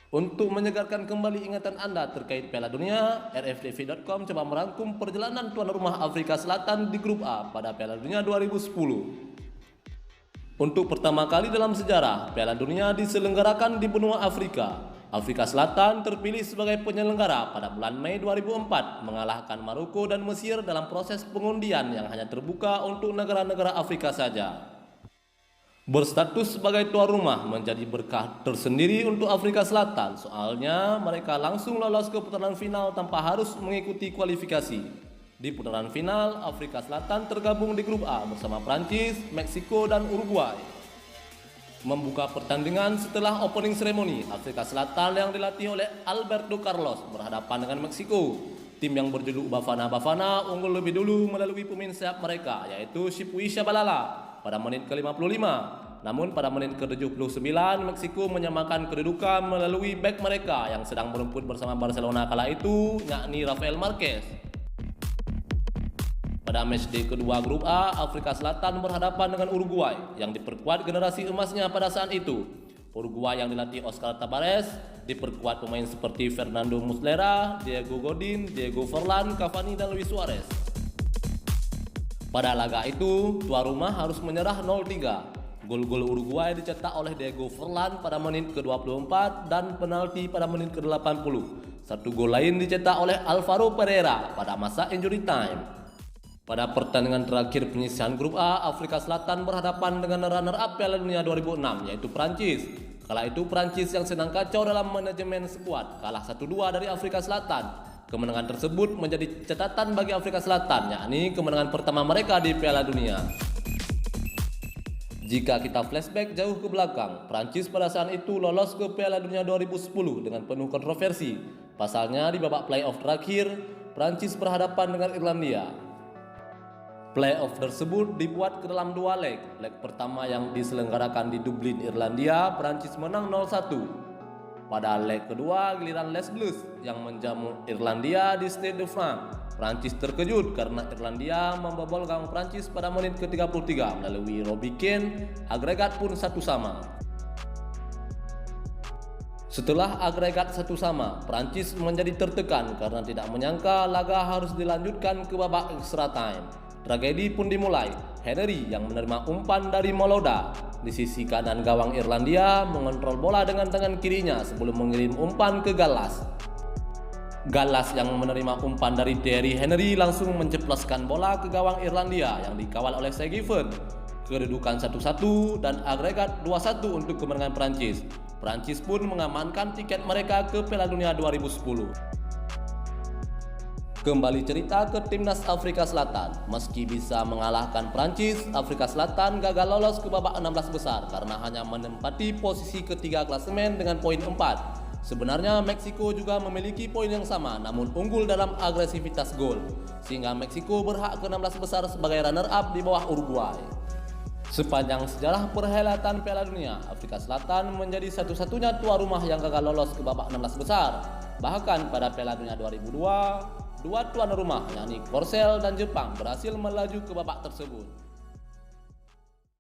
Untuk menyegarkan kembali ingatan Anda terkait Piala Dunia, rftv.com coba merangkum perjalanan tuan rumah Afrika Selatan di grup A pada Piala Dunia 2010. Untuk pertama kali dalam sejarah, Piala Dunia diselenggarakan di benua Afrika. Afrika Selatan terpilih sebagai penyelenggara pada bulan Mei 2004, mengalahkan Maroko dan Mesir dalam proses pengundian yang hanya terbuka untuk negara-negara Afrika saja. Berstatus sebagai tuan rumah menjadi berkah tersendiri untuk Afrika Selatan, soalnya mereka langsung lolos ke putaran final tanpa harus mengikuti kualifikasi. Di putaran final, Afrika Selatan tergabung di grup A bersama Prancis, Meksiko, dan Uruguay. Membuka pertandingan setelah opening ceremony, Afrika Selatan yang dilatih oleh Alberto Carlos berhadapan dengan Meksiko. Tim yang berjuluk Bafana Bafana unggul lebih dulu melalui pemain sayap mereka, yaitu Chipui Shabalala pada menit ke-55. Namun pada menit ke-79, Meksiko menyamakan kedudukan melalui bek mereka yang sedang merumput bersama Barcelona kala itu, yakni Rafael Marquez. Pada matchday kedua grup A, Afrika Selatan berhadapan dengan Uruguay yang diperkuat generasi emasnya pada saat itu. Uruguay yang dilatih Oscar Tabarez diperkuat pemain seperti Fernando Muslera, Diego Godin, Diego Forlan, Cavani, dan Luis Suarez. Pada laga itu, tuan rumah harus menyerah 0-3. Gol-gol Uruguay dicetak oleh Diego Forlan pada menit ke-24 dan penalti pada menit ke-80. Satu gol lain dicetak oleh Alvaro Pereira pada masa injury time. Pada pertandingan terakhir penyisihan grup A, Afrika Selatan berhadapan dengan runner-up Piala Dunia 2006, yaitu Prancis. Kala itu Prancis yang sedang kacau dalam manajemen skuad, kalah 1-2 dari Afrika Selatan. Kemenangan tersebut menjadi catatan bagi Afrika Selatan, yakni kemenangan pertama mereka di Piala Dunia. Jika kita flashback jauh ke belakang, Prancis pada saat itu lolos ke Piala Dunia 2010 dengan penuh kontroversi. Pasalnya di babak playoff terakhir, Prancis berhadapan dengan Irlandia. Playoff tersebut dibuat ke dalam dua leg. Leg pertama yang diselenggarakan di Dublin, Irlandia, Prancis menang 0-1. Pada leg kedua, giliran Les Bleus yang menjamu Irlandia di Stade de France. Prancis terkejut karena Irlandia membobol gawang Prancis pada menit ke-33 melalui Robbie Keane, agregat pun 1-1. Setelah agregat 1-1, Prancis menjadi tertekan karena tidak menyangka laga harus dilanjutkan ke babak extra time. Tragedi pun dimulai. Henry yang menerima umpan dari Moloda di sisi kanan gawang Irlandia mengontrol bola dengan tangan kirinya sebelum mengirim umpan ke Gallas. Gallas yang menerima umpan dari Thierry Henry langsung menceploskan bola ke gawang Irlandia yang dikawal oleh Segiven. Kedudukan 1-1 dan agregat 2-1 untuk kemenangan Prancis. Prancis pun mengamankan tiket mereka ke Piala Dunia 2010. Kembali cerita ke timnas Afrika Selatan. Meski bisa mengalahkan Prancis, Afrika Selatan gagal lolos ke babak 16 besar karena hanya menempati posisi ketiga klasemen dengan poin 4. Sebenarnya Meksiko juga memiliki poin yang sama, namun unggul dalam agresivitas gol, sehingga Meksiko berhak ke 16 besar sebagai runner-up di bawah Uruguay. Sepanjang sejarah perhelatan Piala Dunia, Afrika Selatan menjadi satu-satunya tuan rumah yang gagal lolos ke babak 16 besar. Bahkan pada Piala Dunia 2002, dua tuan rumah yakni Korsel dan Jepang berhasil melaju ke babak tersebut.